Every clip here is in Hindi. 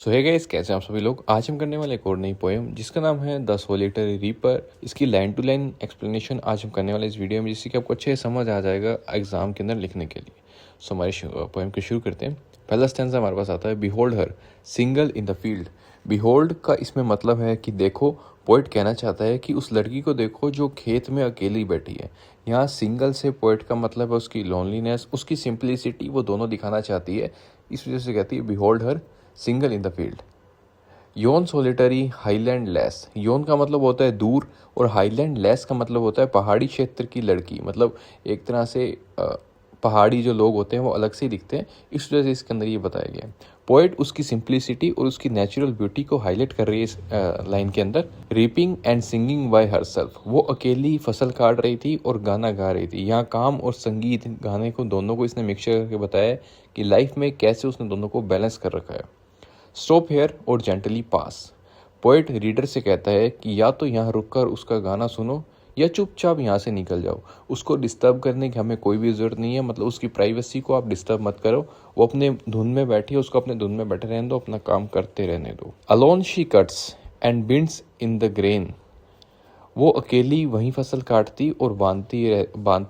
सो है गाइस, कैसे हैं आप सभी लोग। आज हम करने वाले एक और नई पोएम जिसका नाम है द सोलिटरी रीपर। इसकी लाइन टू लाइन एक्सप्लेनेशन आज हम करने वाले इस वीडियो में, जिससे कि आपको अच्छे से समझ आ जाएगा एग्जाम के अंदर लिखने के लिए। सो हमारी पोएम को शुरू करते हैं। पहला स्टैंजा हमारे पास आता है, behold her single in the field. Behold का इसमें मतलब है कि देखो। पोइट कहना चाहता है कि उस लड़की को देखो जो खेत में अकेली बैठी है। यहाँ सिंगल से पोइट का मतलब है उसकी लोनलीनेस, उसकी सिंप्लिसिटी, वो दोनों दिखाना चाहती है। इस वजह से कहती है behold her single in the field. Yon solitary highland lass. Yon का मतलब होता है दूर, और हाईलैंड लेस का मतलब होता है पहाड़ी क्षेत्र की लड़की। मतलब एक तरह से पहाड़ी जो लोग होते हैं वो अलग से ही दिखते हैं, इस वजह से इसके अंदर ये बताया गया है। पोएट उसकी सिंप्लिसिटी और उसकी नेचुरल ब्यूटी को हाईलाइट कर रही है इस लाइन के अंदर। Reaping and singing by herself. वो अकेली फसल काट रही थी और गाना गा रही थी। यहाँ काम और संगीत, गाने को, दोनों को इसने मिक्सचर करके बताया है कि लाइफ में कैसे उसने दोनों को बैलेंस कर रखा है। स्टॉप हेयर और जेंटली पास। पोएट रीडर से कहता है कि या तो यहाँ रुककर उसका गाना सुनो या चुपचाप यहाँ से निकल जाओ। उसको डिस्टर्ब करने की हमें कोई भी ज़रूरत नहीं है। मतलब उसकी प्राइवेसी को आप डिस्टर्ब मत करो। वो अपने धुन में बैठी है, उसको अपने धुन में बैठे रहने दो, अपना काम करते रहने दो। Alone she cuts and binds the द ग्रेन। वो अकेली वहीं फसल काटती और बांधती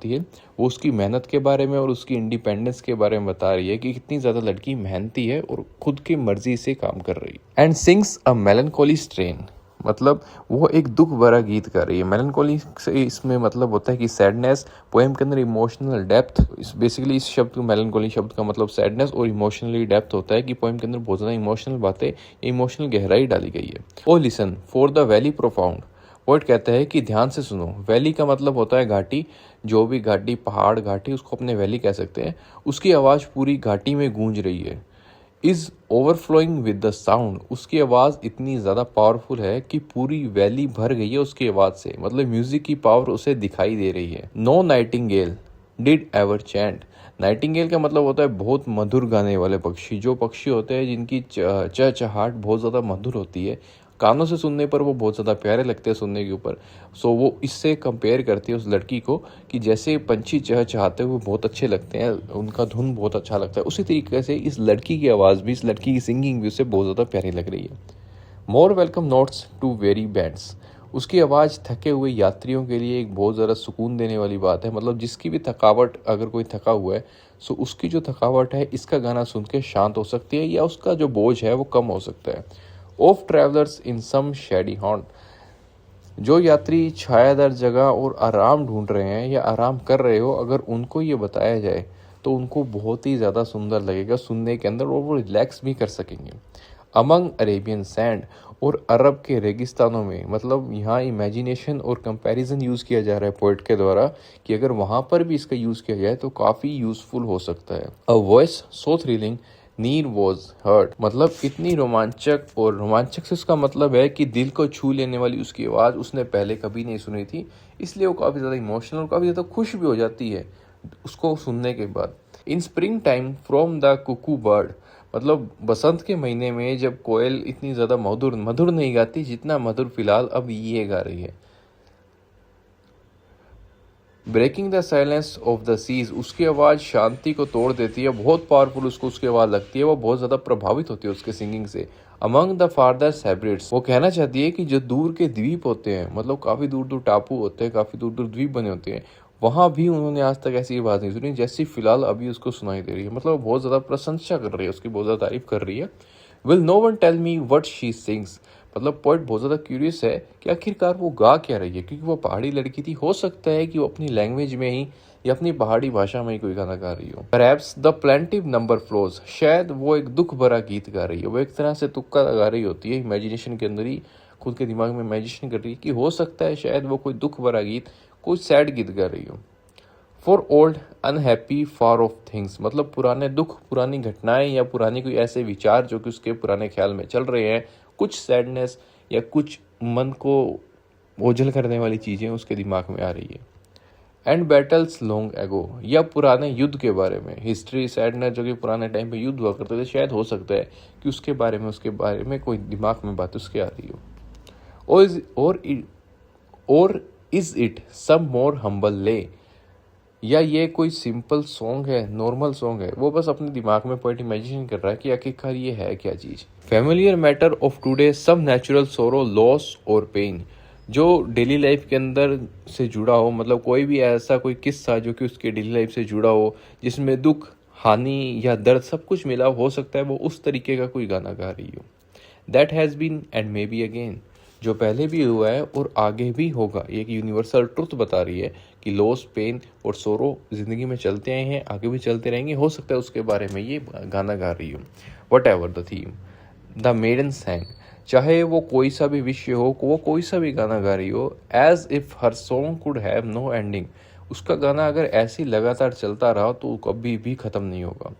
है। वो उसकी मेहनत के बारे में और उसकी इंडिपेंडेंस के बारे में बता रही है कि कितनी ज़्यादा लड़की मेहनती है और खुद की मर्जी से काम कर रही है। And sings a melancholy strain. मतलब वो एक दुख भरा गीत गा रही है। मेलनकोली से इसमें मतलब होता है कि सैडनेस। पोएम के अंदर इमोशनल डेप्थ, बेसिकली इस शब्द को, मेलनकोली शब्द का मतलब सैडनेस और इमोशनली डेप्थ होता है कि पोएम के अंदर बहुत ज़्यादा इमोशनल बातें, इमोशनल गहराई डाली गई है। O listen for the valley profound. Poet कहता है कि ध्यान से सुनो। वैली का मतलब होता है घाटी। जो भी घाटी, पहाड़, घाटी, उसको अपने वैली कह सकते हैं। उसकी आवाज़ पूरी घाटी में गूंज रही है। Is overflowing with the sound. उसकी आवाज़ इतनी ज़्यादा पावरफुल है कि पूरी वैली भर गई है उसकी आवाज़ से। मतलब म्यूजिक की पावर उसे दिखाई दे रही है। No nightingale did ever chant. Nightingale का मतलब होता है बहुत मधुर गाने वाले पक्षी। जो पक्षी होते हैं जिनकी चहचहाहट बहुत ज़्यादा मधुर होती है, कानों से सुनने पर वो बहुत ज़्यादा प्यारे लगते हैं सुनने के ऊपर। सो वो इससे कंपेयर करती है उस लड़की को कि जैसे पंछी चहचहाते हुए बहुत अच्छे लगते हैं, उनका धुन बहुत अच्छा लगता है, उसी तरीके से इस लड़की की आवाज़ भी, इस लड़की की सिंगिंग भी उससे बहुत ज़्यादा प्यारी लग रही है। More welcome notes to weary bands. उसकी आवाज़ थके हुए यात्रियों के लिए एक बहुत ज़्यादा सुकून देने वाली बात है। मतलब जिसकी भी थकावट, अगर कोई थका हुआ है, सो उसकी जो थकावट है इसका गाना सुन के शांत हो सकती है, या उसका जो बोझ है वो कम हो सकता है। Of travellers in some shady haunt. जो यात्री छायादार जगह और आराम ढूंढ रहे हैं या आराम कर रहे हो, अगर उनको ये बताया जाए तो उनको बहुत ही ज़्यादा सुंदर लगेगा सुनने के अंदर, और वो रिलैक्स भी कर सकेंगे। Among Arabian sand. और अरब के रेगिस्तानों में, मतलब यहाँ इमेजिनेशन और कंपैरिजन यूज़ किया जा रहा है पोइट के द्वारा कि अगर वहाँ पर भी इसका यूज़ किया जाए तो काफ़ी यूज़फुल हो सकता है। अ वॉइस सो थ्रिलिंग नीर वॉज हर्ट। मतलब इतनी रोमांचक, और रोमांचक से उसका मतलब है कि दिल को छू लेने वाली उसकी आवाज़ उसने पहले कभी नहीं सुनी थी, इसलिए वो काफ़ी ज़्यादा इमोशनल और काफ़ी ज़्यादा खुश भी हो जाती है उसको सुनने के बाद। इन spring time from the Kuku bird. मतलब बसंत के महीने में जब कोयल इतनी ज़्यादा मधुर मधुर नहीं गाती जितना मधुर फिलहाल अब ये गा रही है। Breaking the silence of the seas. उसकी आवाज़ शांति को तोड़ देती है, बहुत पावरफुल उसको उसकी आवाज़ लगती है, वो बहुत ज़्यादा प्रभावित होती है उसके सिंगिंग से। Among the फारदर hybrids. वो कहना चाहती है कि जो दूर के द्वीप होते हैं, मतलब काफ़ी दूर दूर टापू होते हैं, काफ़ी दूर दूर द्वीप बने होते हैं, वहाँ भी उन्होंने आज तक ऐसी आवाज़ नहीं सुनी जैसी फिलहाल अभी उसको सुनाई दे रही है। मतलब वो बहुत ज़्यादा प्रशंसा कर रही है, उसकी बहुत ज़्यादा तारीफ कर रही है। Will no one tell me what she sings. मतलब पोइट बहुत ज़्यादा क्यूरियस है कि आखिरकार वो गा क्या रही है, क्योंकि वो पहाड़ी लड़की थी। हो सकता है कि वो अपनी लैंग्वेज में ही या अपनी पहाड़ी भाषा में ही कोई गाना गा रही हो। Perhaps the plaintiff number flows. शायद वो एक दुख भरा गीत गा रही है। वो एक तरह से तुक्का लगा रही होती है, इमेजिनेशन के अंदर ही खुद के दिमाग में इमेजिनेशन कर रही है कि हो सकता है शायद वो कोई दुख भरा गीत, कोई सैड गीत गा रही हो। For old unhappy far of things. मतलब पुराने दुख, पुरानी घटनाएं या पुरानी कोई ऐसे विचार जो कि उसके पुराने ख्याल में चल रहे हैं, कुछ सैडनेस या कुछ मन को ओझल करने वाली चीज़ें उसके दिमाग में आ रही है। And battles long ago. या पुराने युद्ध के बारे में, हिस्ट्री, सैडनेस, जो कि पुराने टाइम पे युद्ध हुआ करते थे, शायद हो सकता है कि उसके बारे में कोई दिमाग में बात उसके आ रही हो। और is it some more humble lay. या ये कोई सिंपल सॉन्ग है, नॉर्मल सॉन्ग है, वो बस अपने दिमाग में पोएट इमेजिन कर रहा है कि आखिरकार ये है क्या चीज़। Familiar matter of today, some natural sorrow, loss और पेन, जो डेली लाइफ के अंदर से जुड़ा हो, मतलब कोई भी ऐसा कोई किस्सा जो कि उसके डेली लाइफ से जुड़ा हो, जिसमें दुख, हानि या दर्द सब कुछ मिला हो सकता है वो उस तरीके का कोई गाना गा रही हो। That has been and may be again, जो पहले भी हुआ है और आगे भी होगा। ये एक यूनिवर्सल ट्रुथ बता रही है कि लॉस, पेन और सोरो ज़िंदगी में चलते आए हैं, आगे भी चलते रहेंगे। हो सकता है उसके बारे में ये गाना गा रही हो। Whatever the theme, the maiden sang, चाहे वो कोई सा भी विषय हो, वो कोई सा भी गाना गा रही हो, as if her song could have no ending, उसका गाना अगर ऐसे ही लगातार चलता रहा तो कभी भी ख़त्म नहीं होगा।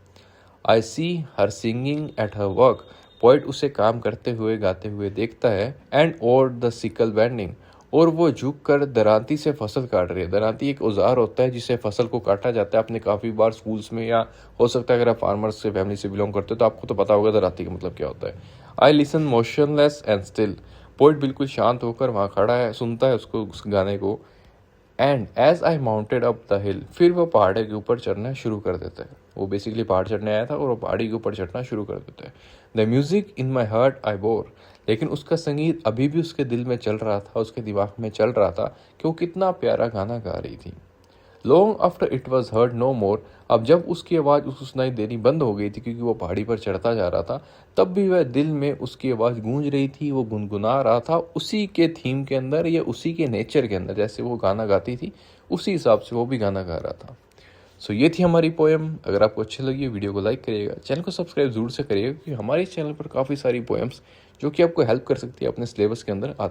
I see her singing at her work, poet उसे काम करते हुए गाते हुए देखता है। एंड और द सिकल बैंडिंग, और वो झुक कर दरांती से फसल काट रही है। दरांती एक औजार होता है जिससे फसल को काटा जाता है। आपने काफ़ी बार स्कूल्स में, या हो सकता है अगर आप फार्मर्स से फैमिली से बिलोंग करते हो तो आपको तो पता होगा दरांती का मतलब क्या होता है। I listen motionless and still, poet बिल्कुल शांत होकर वहाँ खड़ा है, सुनता है उसको, उस गाने को। And as I mounted up the hill, फिर वो पहाड़ी के ऊपर चढ़ना शुरू कर देता है। वो बेसिकली पहाड़ चढ़ने आया था और वो पहाड़ी के ऊपर चढ़ना शुरू कर देता है। The music in my heart I bore, लेकिन उसका संगीत अभी भी उसके दिल में चल रहा था, उसके दिमाग में चल रहा था कि वो कितना प्यारा गाना गा रही थी। Long after it was heard no more, अब जब उसकी आवाज़ उसको सुनाई देनी बंद हो गई थी क्योंकि वो पहाड़ी पर चढ़ता जा रहा था, तब भी वह दिल में उसकी आवाज़ गूंज रही थी। वो गुनगुना रहा था उसी के थीम के अंदर या उसी के नेचर के अंदर, जैसे वो गाना गाती थी उसी हिसाब से वो भी गाना गा रहा था। सो ये थी हमारी पोएम। अगर आपको अच्छी लगी वीडियो को लाइक करिएगा, चैनल को सब्सक्राइब जरूर से करिएगा, क्योंकि हमारे इस चैनल पर काफ़ी सारी पोएम्स जो कि आपको हेल्प कर सकती है अपने सिलेबस के अंदर आती